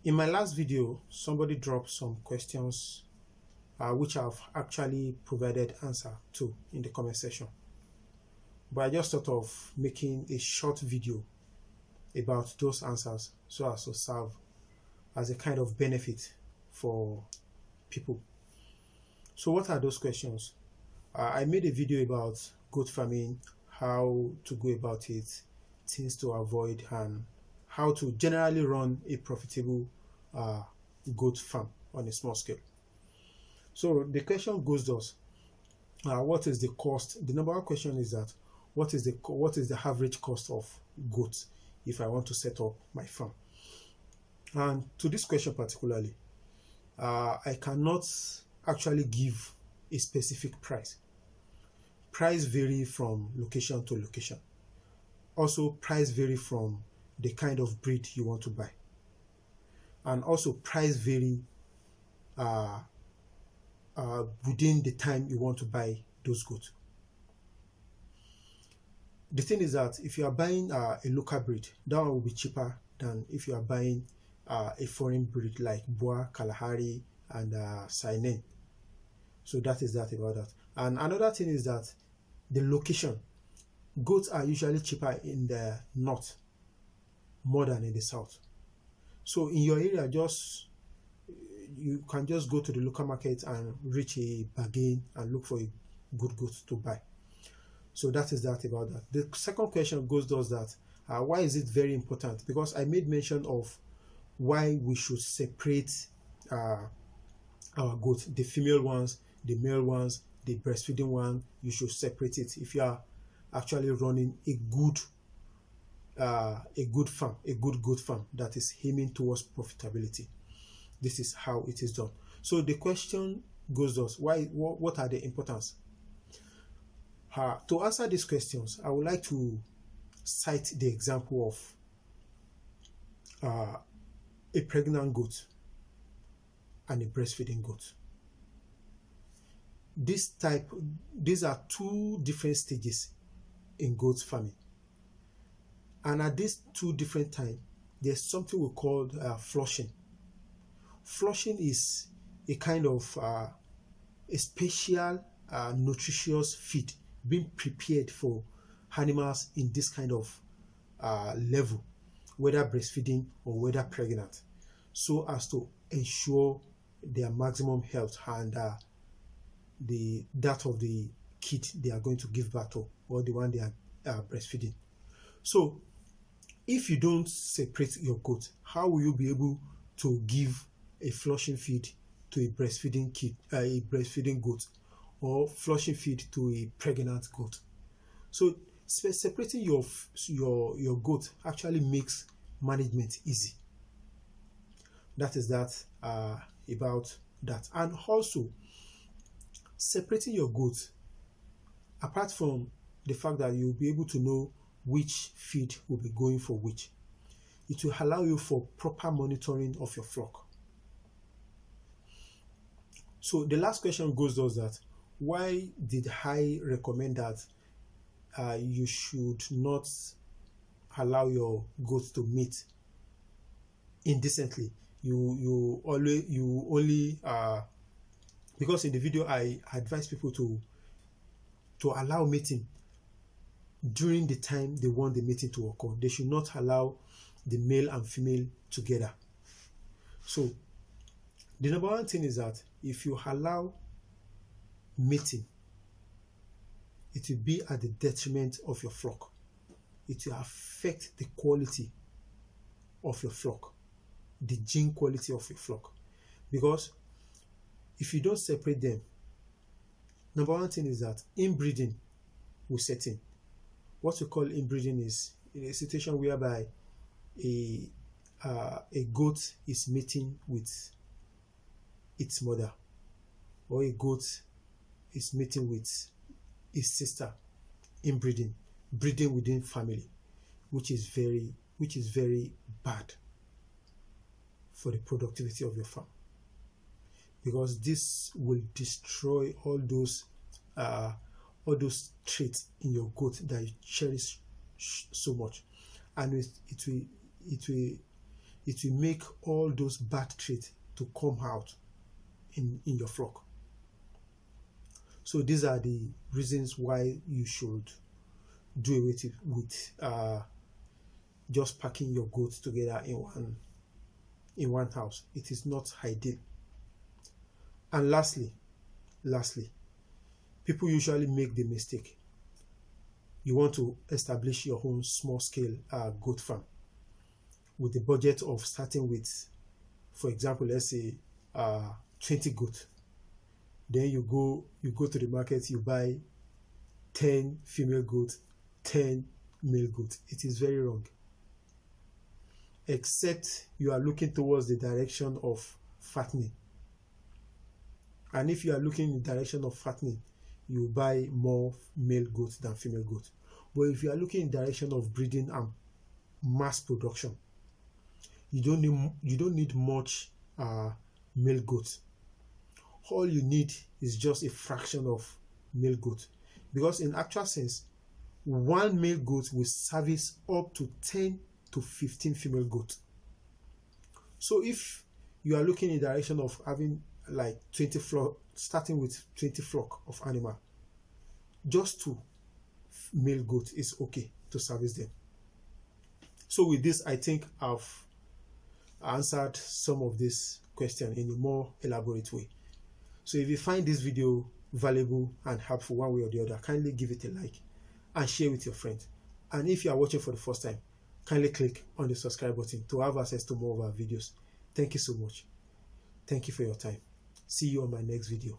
In my last video, somebody dropped some questions which I've actually provided answer to in the comment section. But I just thought of making a short video about those answers so as to serve as a kind of benefit for people. So what are those questions? I made a video about goat farming, how to go about it, things to avoid, and how to generally run a profitable goat farm on a small scale. So the question goes thus: what is the cost? The number one question is that what is the average cost of goats if I want to set up my farm? And to this question particularly, I cannot actually give a specific price. Price vary from location to location. Also, price vary from the kind of breed you want to buy. And also, price vary within the time you want to buy those goats. The thing is that if you are buying a local breed, that one will be cheaper than if you are buying a foreign breed like Boer, Kalahari, and Sainen. So that is that about that. And another thing is that the location. Goats are usually cheaper in the north more than in the south. So in your area, you can just go to the local market and reach a bargain and look for a good goat to buy. So that is that about that. The second question goes thus that why is it very important? Because I made mention of why we should separate our goats, the female ones, the male ones, the breastfeeding one. You should separate it if you are actually running a good farm, a good goat farm that is aiming towards profitability. This is how it is done. So the question goes thus: what are the importance? To answer these questions, I would like to cite the example of a pregnant goat and a breastfeeding goat. These are two different stages in goat farming. And at these two different times, there's something we call flushing. Flushing is a kind of a special nutritious feed being prepared for animals in this kind of level, whether breastfeeding or whether pregnant, so as to ensure their maximum health and that of the kid they are going to give birth to, or the one they are breastfeeding. So if you don't separate your goat, how will you be able to give a flushing feed to a breastfeeding goat, or flushing feed to a pregnant goat? So separating your goat actually makes management easy. That is that about that. And also, separating your goat, apart from the fact that you'll be able to know which feed will be going for which, it will allow you for proper monitoring of your flock. So the last question goes thus that why did I recommend that you should not allow your goats to mate indecently? You only because in the video I advise people to allow mating during the time they want the mating to occur. They should not allow the male and female together. So the number one thing is that if you allow mating, it will be at the detriment of your flock. It will affect the quality of your flock, the gene quality of your flock. Because if you don't separate them, number one thing is that inbreeding will set in. What we call inbreeding is a situation whereby a goat is mating with its mother, or a goat is mating with its sister, inbreeding, breeding within family, which is very bad for the productivity of your farm, because this will destroy all those traits in your goat that you cherish so much, and it will it will make all those bad traits to come out in your flock. So these are the reasons why you should do away with just packing your goats together in one house. It is not ideal. And lastly, people usually make the mistake. You want to establish your own small-scale goat farm with the budget of starting with, for example, let's say 20 goats. Then you go to the market, you buy 10 female goats, 10 male goats. It is very wrong. Except you are looking towards the direction of fattening. And if you are looking in the direction of fattening, you buy more male goats than female goats. But if you are looking in the direction of breeding and mass production, you don't need much male goats. All you need is just a fraction of male goat, because in actual sense, one male goat will service up to 10 to 15 female goats. So if you are looking in the direction of having like 20 flock, starting with 20 flock of animal, just 2 male goats is okay to service them. So with this, I think I've answered some of this question in a more elaborate way. So if you find this video valuable and helpful one way or the other, kindly give it a like and share with your friends. And if you are watching for the first time, kindly click on the subscribe button to have access to more of our videos. Thank you so much. Thank you for your time. See you on my next video.